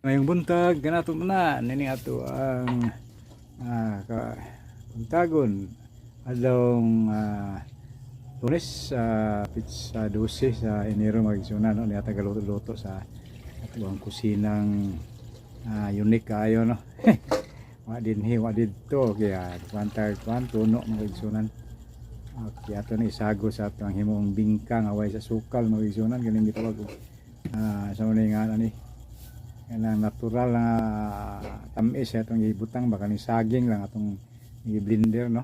Ngayong buntag kanato na nini ato ang buntagon adlong Lunes sa 12 sa Enero magigsunan no niya tagaluto-luto sa ato ang kusinang unique kayo no. Wa dinhi wa didto kaya bantag tuno magigsunan. Okay, ato ni isago sa atong himong bingkang away sa sukal magigsunan ganing gitawag sa muna nga ani kanang natural na tamis atong ibutang baka ni saging lang atong i-blender no.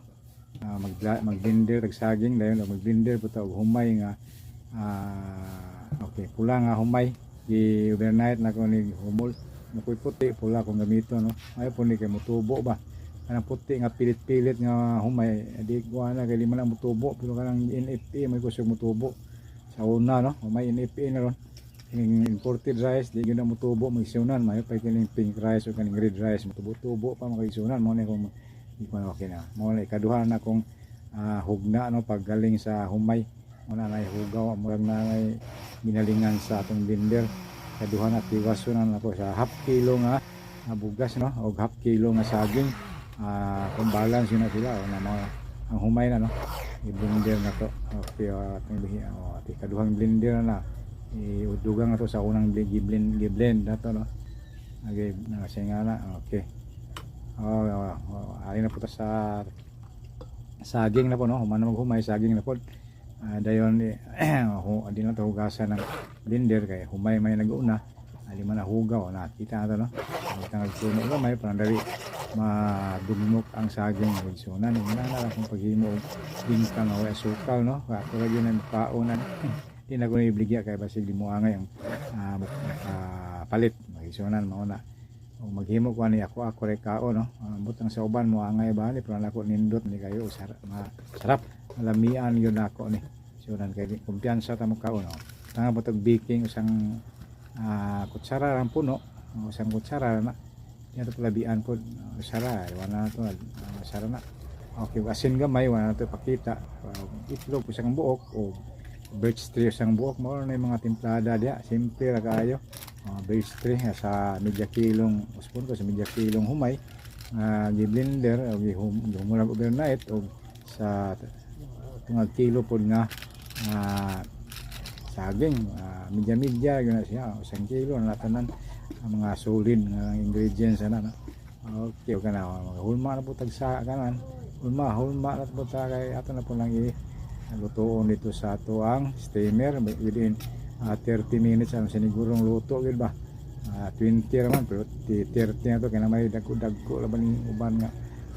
Mag-blender tag saging dayon mag-blender puta og humay nga okay pula nga humay i-overnight na ko ni humol nakoy puti pula kung gamito no ay po ni kay mutubo ba kanang puti nga pilit-pilit nga humay di ko na kay lima na mutubo pero kanang NFA may kusog mutubo sa una no humay NFA na ron yung imported rice di gyud na mutubo magisunan mayo pa kining pink rice o kaning red rice mutubo-tubo pa magisunan mo ni kung okay na mo na ikaduha na kung hugna no paggaling sa humay mo na nay hugaw murag na nay ginalingan sa atong blender kaduha na tiwason na po sa half kilo nga bugas no og half kilo nga saging kung balance yun na sila o na mga ang humay na no i-blender na to okay atong kaduhang blender na iudugang na to sa unang blend na to no okay nga na okay ari na po sa saging na po no human humay saging na po dayon di na to hugasan ng blender kay humay may nag-una ali man na hugaw nakita na to no tangag puno nga may panandali madugmok ang saging igsunan ina na lang kung paghimo bingkang o asukal no ako ra gyud ang paunan di na ko ibligya kay basig di mo angay ang palit igsunan mao na o maghimo ko ani ako rek kao no butang sa uban mo angay ba ni pero nako nindot ni kayo sarap malamian yun ako ni sunan kay kumpiyansa ta mo kao no tanga butag baking usang kutsara lang puno usang kutsara na yan to labian po sara wala na to sara na okay asin gamay wala na to pakita itlog usang buok o birch tree usang buok mo na yung mga timplada dia simple ra kaayo birch tree sa media kilong uspon ko sa media kilong humay gi-blender o gihumulag overnight o sa tungag kilo pod nga saging media yun na siya isang kilo na tanan ang mga solid nga ingredients na no okay o kana hulma na po tag sa kanan hulma na po kay ato na po lang lutoon dito sa ato ang steamer within 30 minutes ang sinigurong luto gid ba 20 raman pero 30 na to kaya may dagko laban ni uban nga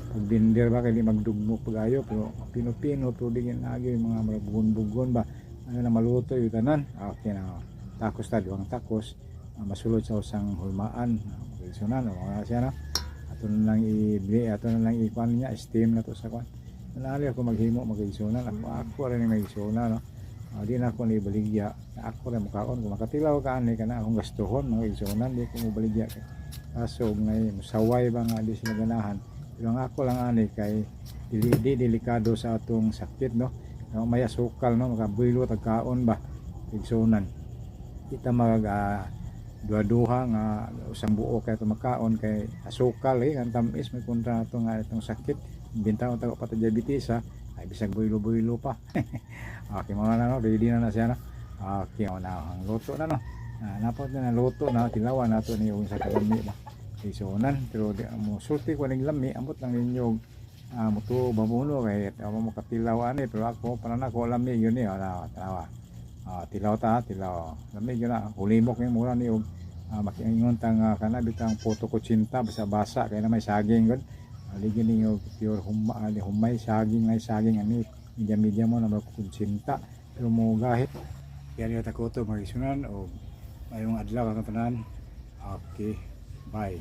pag blender ba kay di magdugmok pagayo pero pino-pino to digin agi mga bugon-bugon ba ano na maluto yung tanan okay na takos ta diwang takos masulod sa usang hulmaan magisunan mga siya na ato na lang ato na lang ikuan niya steam na to sa kwan nalali ako maghimo magisunan ako rin magisunan no di na ako ni baligya ako rin mukaon kung makatilaw ka ani kana akong gastuhon magisunan di ko mo baligya kaso ngay musaway ba nga di sila ganahan pero ang ako lang ani kay delikado sa atong sakit no may asukal no makabuilo tag kaon ba igsunan kita duha nga usang buo kay ito makaon kay asukal ang tamis may kontra ito nga itong sakit bintang tago pati diabetes ay bisag builo-builo pa okay mga na no ready na siya no okay na ang luto na no napot na luto na tilawan nato ni yung sa kalami ba isunan pero mo sulti ko ning lami ambot lang ninyo muto bamuno kay mo katilaw ani pero ako para na ko lami yun ni tawa tilaw lami yun na hulimok yung mura ni makiingon tang kana bitang photo ko cinta basa-basa kay na may saging gud ligin ninyo pure humay saging ay saging ani media mo na magkukunsinta pero mo gahit kaya ta ko to magisunan o mayong adlaw ang tanan okay bye.